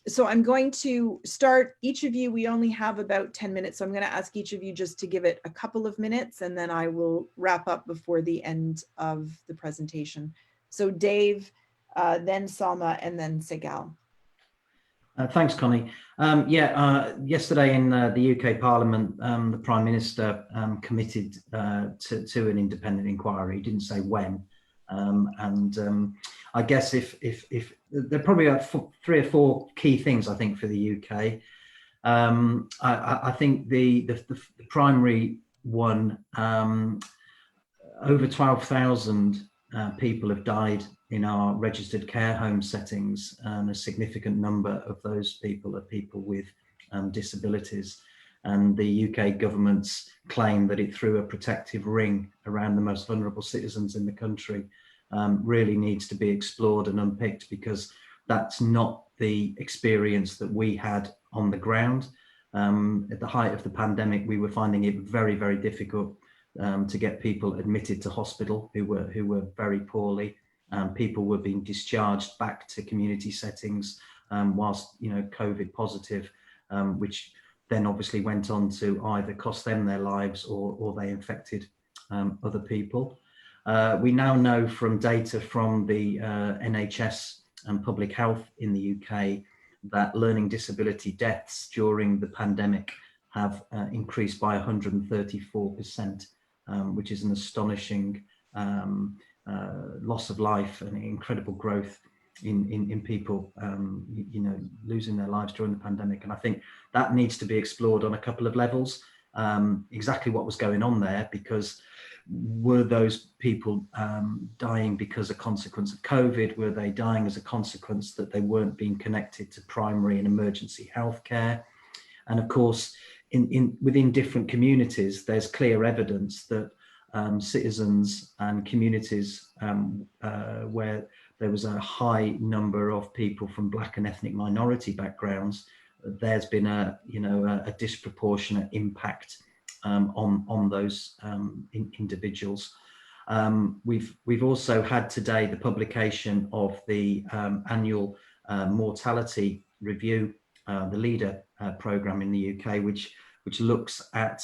So I'm going to start, each of you, we only have about 10 minutes, so I'm going to ask each of you just to give it a couple of minutes, and then I will wrap up before the end of the presentation. So Dave, then Selma, and then Sigal. Thanks, Connie. Yesterday in the UK Parliament, the Prime Minister committed to an independent inquiry. He didn't say when. I guess if there probably are 3 or 4 key things, I think, for the UK. I think the primary one, over 12,000 people have died in our registered care home settings, and a significant number of those people are people with disabilities. And the UK government's claim that it threw a protective ring around the most vulnerable citizens in the country really needs to be explored and unpicked, because that's not the experience that we had on the ground. At the height of the pandemic, we were finding it very, very difficult to get people admitted to hospital who were very poorly. People were being discharged back to community settings whilst COVID positive, which then obviously went on to either cost them their lives or they infected other people. We now know from data from the NHS and public health in the UK that learning disability deaths during the pandemic have increased by 134%, which is an astonishing loss of life and incredible growth in people losing their lives during the pandemic. And I think that needs to be explored on a couple of levels, exactly what was going on there, because were those people dying because a consequence of COVID? Were they dying as a consequence that they weren't being connected to primary and emergency healthcare? And of course, within different communities, there's clear evidence that citizens and communities where there was a high number of people from Black and ethnic minority backgrounds, there's been a disproportionate impact on those individuals. We've also had today the publication of the annual mortality review, the LEADER program in the UK, which looks at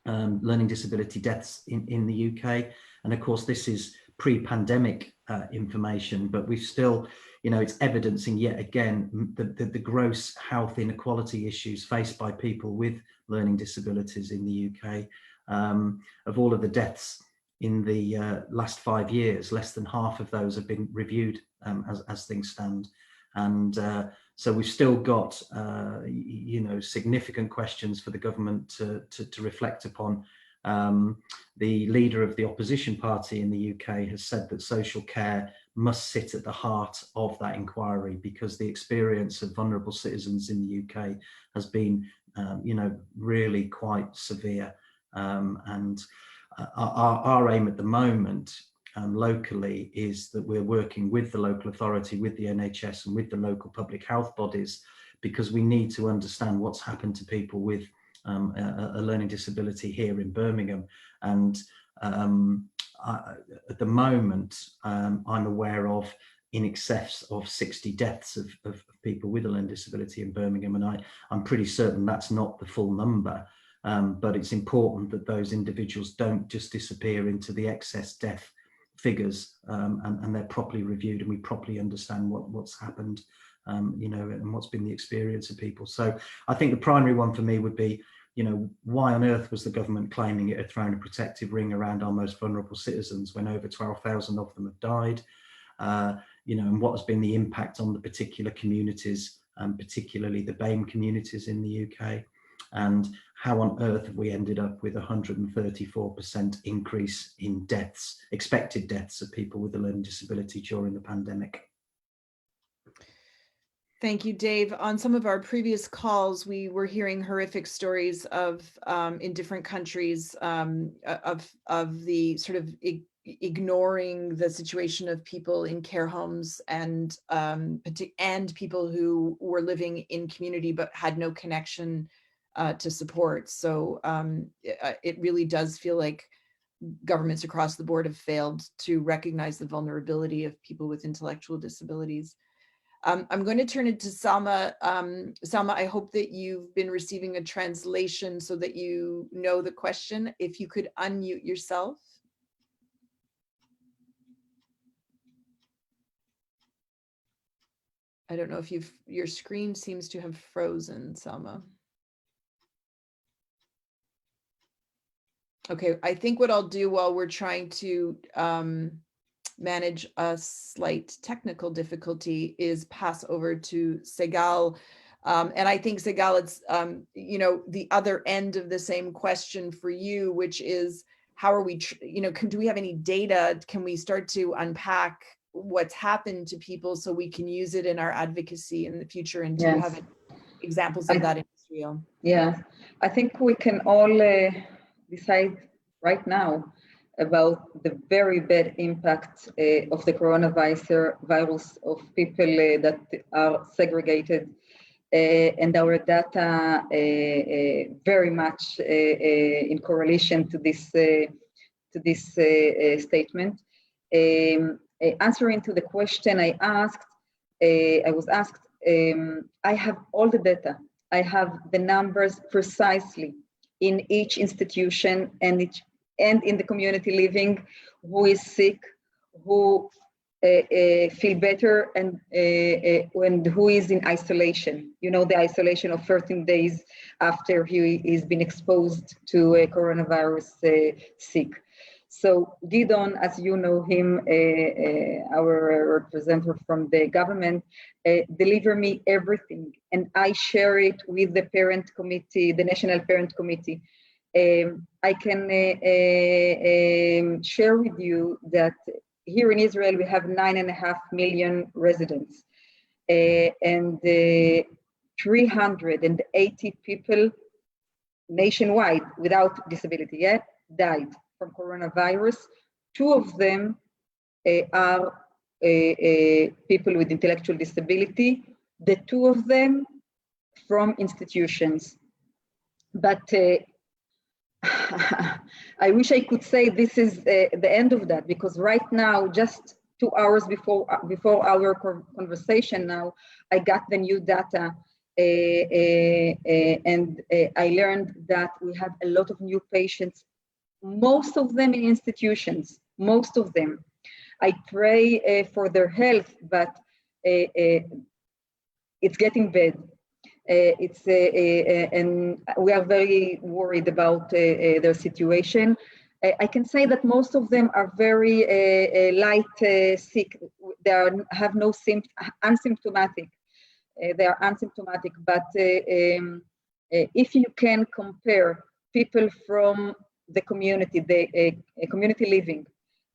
learning disability deaths in the UK. And of course, this is pre-pandemic information, but we've still, it's evidencing yet again the gross health inequality issues faced by people with learning disabilities in the UK. Of all of the deaths in the last 5 years, less than half of those have been reviewed as things stand. And so we've still got, significant questions for the government to reflect upon. The leader of the opposition party in the UK has said that social care must sit at the heart of that inquiry, because the experience of vulnerable citizens in the UK has been, really quite severe. And our aim at the moment locally is that we're working with the local authority, with the NHS and with the local public health bodies, because we need to understand what's happened to people with a learning disability here in Birmingham. And at the moment, I'm aware of in excess of 60 deaths of people with a learning disability in Birmingham. And I'm pretty certain that's not the full number. But it's important that those individuals don't just disappear into the excess death figures, and they're properly reviewed and we properly understand what's happened, you know, and what's been the experience of people. So I think the primary one for me would be, you know, why on earth was the government claiming it had thrown a protective ring around our most vulnerable citizens when over 12,000 of them have died? You know, and what has been the impact on the particular communities, particularly the BAME communities in the UK? And how on earth have we ended up with 134% increase in deaths, expected deaths of people with a learning disability during the pandemic? Thank you, Dave. On some of our previous calls, we were hearing horrific stories of in different countries of the sort of ignoring the situation of people in care homes and people who were living in community but had no connection to support. So it really does feel like governments across the board have failed to recognize the vulnerability of people with intellectual disabilities. I'm going to turn it to Selma. Selma, I hope that you've been receiving a translation so that you know the question. If you could unmute yourself. I don't know if your screen seems to have frozen, Selma. Okay, I think what I'll do while we're trying to manage a slight technical difficulty is pass over to Segal. And I think, Segal, it's, you know, the other end of the same question for you, which is, how are we, you know, do we have any data? Can we start to unpack what's happened to people so we can use it in our advocacy in the future? And do you have examples of that in Israel? Yeah, I think we can all decide right now about the very bad impact of the coronavirus of people that are segregated, and our data very much in correlation to this statement. Answering to the question I was asked, I have all the data. I have the numbers precisely in each institution and in the community living, who is sick, who feel better, and who is in isolation. You know, the isolation of 13 days after he is been exposed to a coronavirus sick. So Gidon, as you know him, our representative from the government, deliver me everything, and I share it with the parent committee, the National Parent Committee. I can share with you that here in Israel we have 9.5 million residents, and 380 people nationwide without disability yet died from coronavirus. 2 of them are people with intellectual disability, the 2 of them from institutions. But I wish I could say this is the end of that, because right now, just 2 hours before our conversation now, I got the new data, and I learned that we have a lot of new patients, most of them in institutions, most of them. I pray for their health, but it's getting bad. And we are very worried about their situation. I can say that most of them are very light sick. They have no asymptomatic. They are asymptomatic, but if you can compare people from the community, the community living,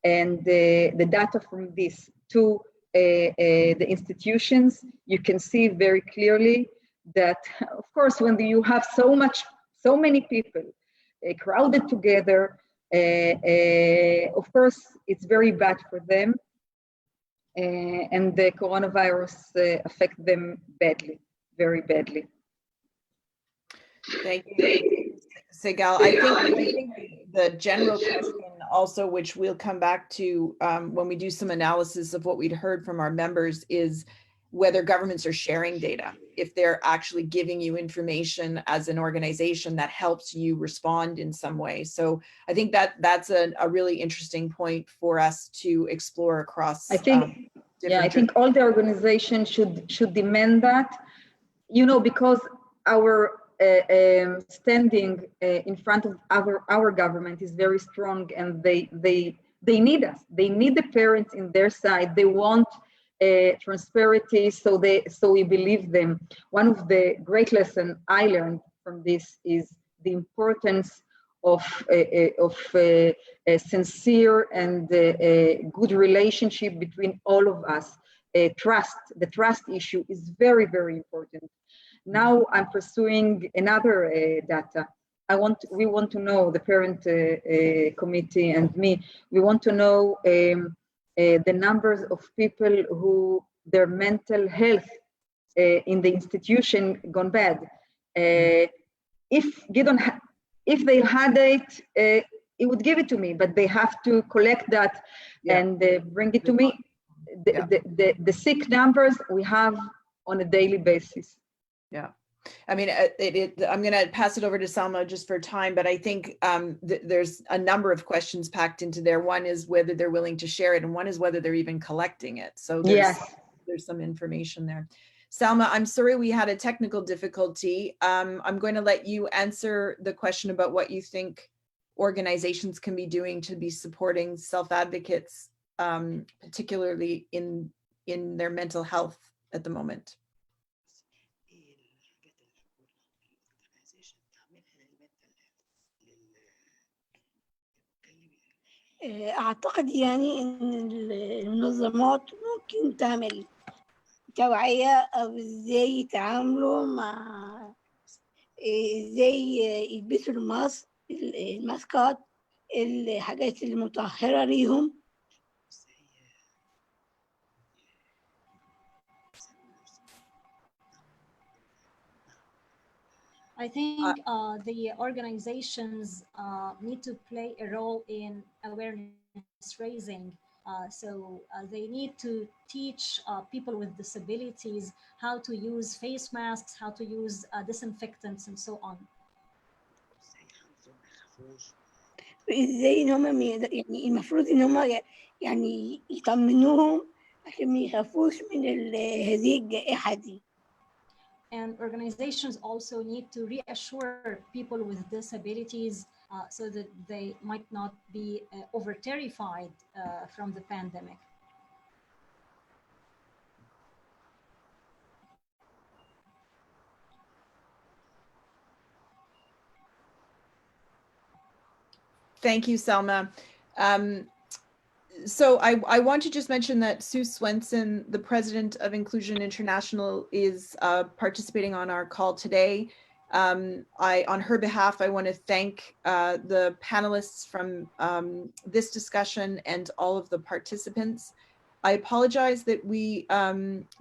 and the data from this to the institutions, you can see very clearly that, of course, when you have so many people crowded together, of course, it's very bad for them, and the coronavirus affect them badly, very badly. Thank you. Segal. I think the general question also, which we'll come back to when we do some analysis of what we'd heard from our members, is whether governments are sharing data, if they're actually giving you information as an organization that helps you respond in some way. So I think that that's a really interesting point for us to explore across. I think, I think all the organizations should demand that, you know, because our standing in front of our government is very strong, and they need us. They need the parents in their side. They want transparency, so we believe them. One of the great lessons I learned from this is the importance of a sincere and a good relationship between all of us. Trust, the trust issue is very, very important. Now I'm pursuing another data. We want to know, the parent committee and me, we want to know the numbers of people who their mental health in the institution gone bad. If they had it, it would give it to me, but they have to collect that and bring it to me. The sick numbers we have on a daily basis. Yeah. I mean, I'm going to pass it over to Selma just for time, but I think there's a number of questions packed into there. One is whether they're willing to share it, and one is whether they're even collecting it. So there's some information there. Selma, I'm sorry we had a technical difficulty. I'm going to let you answer the question about what you think organizations can be doing to be supporting self-advocates, particularly in their mental health at the moment. أعتقد يعني إن المنظمات ممكن تعمل توعية أو إزاي يتعاملوا مع إزاي يلبسوا الماسكات، الحاجات المطهرة ليهم. I think the organizations need to play a role in awareness raising. So they need to teach people with disabilities how to use face masks, how to use disinfectants, and so on. إزاي إن هم يعني المفروض إن هم يعني يطمنوهم عشان ما يخافوش من هذه الجائحة دي. And organizations also need to reassure people with disabilities so that they might not be over-terrified from the pandemic. Thank you, Selma. So I want to just mention that Sue Swenson, the president of Inclusion International, is participating on our call today. On her behalf, I want to thank the panelists from this discussion and all of the participants. I apologize that we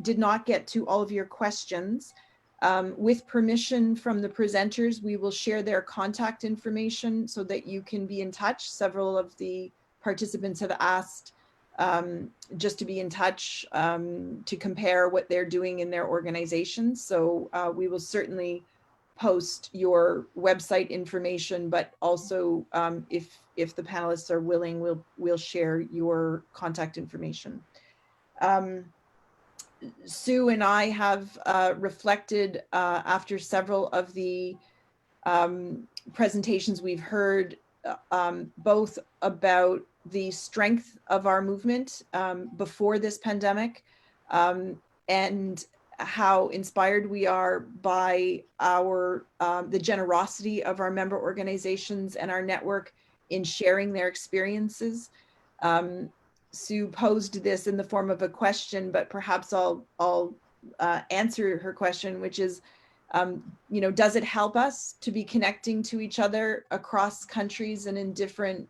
did not get to all of your questions. With permission from the presenters, we will share their contact information so that you can be in touch. Several of the participants have asked just to be in touch to compare what they're doing in their organizations. So we will certainly post your website information, but also if the panelists are willing, we'll share your contact information. Sue and I have reflected after several of the presentations we've heard, both about the strength of our movement before this pandemic and how inspired we are by the generosity of our member organizations and our network in sharing their experiences. Sue posed this in the form of a question, but perhaps I'll answer her question, which is, you know, does it help us to be connecting to each other across countries and in different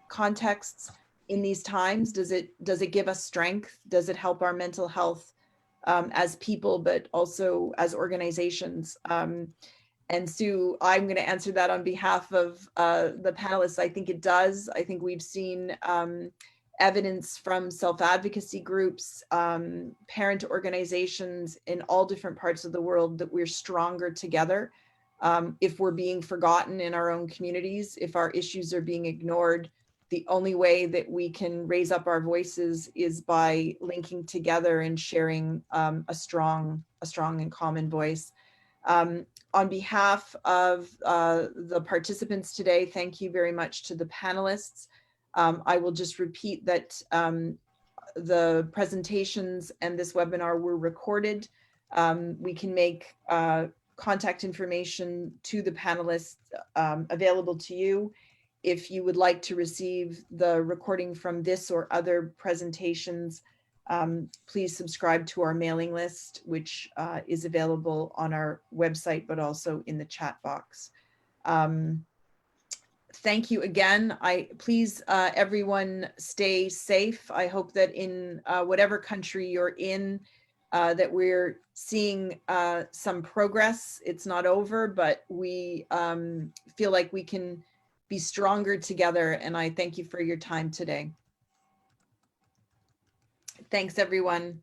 contexts in these times? Does it give us strength? Does it help our mental health as people, but also as organizations? And Sue, I'm going to answer that on behalf of the panelists. I think it does. I think we've seen evidence from self-advocacy groups, parent organizations in all different parts of the world that we're stronger together. If we're being forgotten in our own communities, if our issues are being ignored, the only way that we can raise up our voices is by linking together and sharing a strong and common voice. On behalf of the participants today, thank you very much to the panelists. I will just repeat that the presentations and this webinar were recorded. We can make contact information to the panelists available to you. If you would like to receive the recording from this or other presentations, please subscribe to our mailing list, which is available on our website, but also in the chat box. Thank you again. Please, everyone, stay safe. I hope that in whatever country you're in, that we're seeing some progress. It's not over, but we feel like we can be stronger together. And I thank you for your time today. Thanks, everyone.